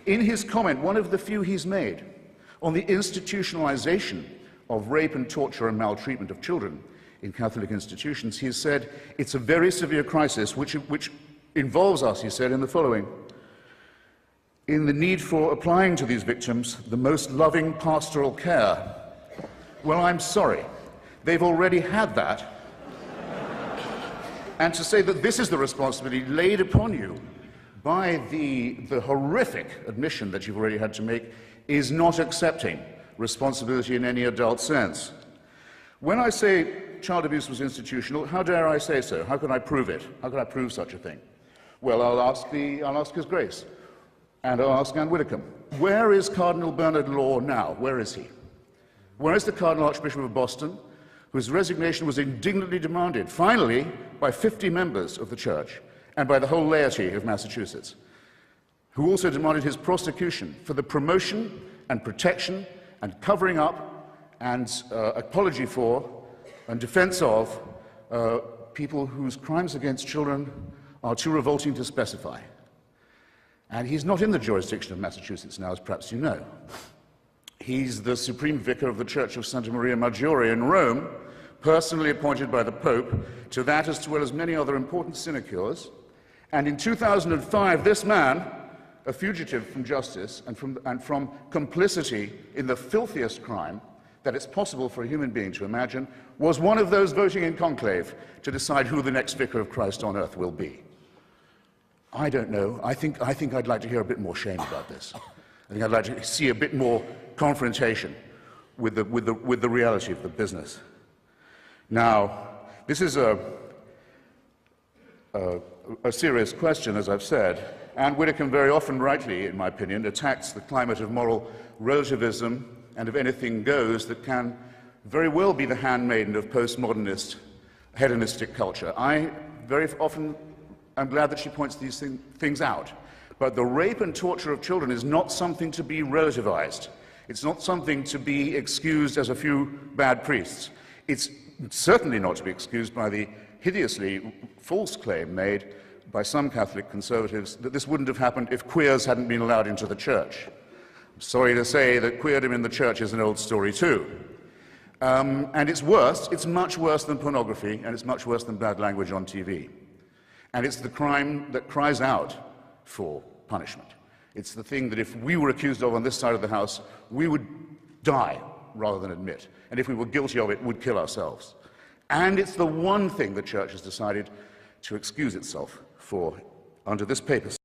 In his comment, one of the few he's made on the institutionalization of rape and torture and maltreatment of children in Catholic institutions, he has said, it's a very severe crisis which involves us, he said, in the following: in the need for applying to these victims the most loving pastoral care. Well, I'm sorry. They've already had that. And to say that this is the responsibility laid upon you by the horrific admission that you've already had to make is not accepting responsibility in any adult sense. When I say child abuse was institutional, how dare I say so? How can I prove it? How can I prove such a thing? Well, I'll ask His Grace, and I'll ask Anne Widdecombe. Where is Cardinal Bernard Law now? Where is he? Where is the Cardinal Archbishop of Boston, whose resignation was indignantly demanded, finally, by 50 members of the Church and by the whole laity of Massachusetts, who also demanded his prosecution for the promotion and protection and covering up and apology for and defense of people whose crimes against children are too revolting to specify. And he's not in the jurisdiction of Massachusetts now, as perhaps you know. He's the Supreme Vicar of the Church of Santa Maria Maggiore in Rome, personally appointed by the Pope to that as well as many other important sinecures. And in 2005, this man, a fugitive from justice and from complicity in the filthiest crime that it's possible for a human being to imagine, was one of those voting in conclave to decide who the next Vicar of Christ on earth will be. I don't know. I think I'd like to hear a bit more shame about this. I think I'd like to see a bit more confrontation with the reality of the business. Now, this is a serious question, as I've said. Anne Widdecombe very often, rightly, in my opinion, attacks the climate of moral relativism and of anything goes that can very well be the handmaiden of postmodernist, hedonistic culture. I very often am glad that she points these things out. But the rape and torture of children is not something to be relativized. It's not something to be excused as a few bad priests. It's certainly not to be excused by the hideously false claim made by some Catholic conservatives that this wouldn't have happened if queers hadn't been allowed into the church. I'm sorry to say that queerdom in the church is an old story too. And it's worse, it's much worse than pornography, and it's much worse than bad language on TV. And it's the crime that cries out for punishment. It's the thing that if we were accused of on this side of the house, we would die rather than admit. And if we were guilty of it, would kill ourselves. And it's the one thing the Church has decided to excuse itself for under this papacy.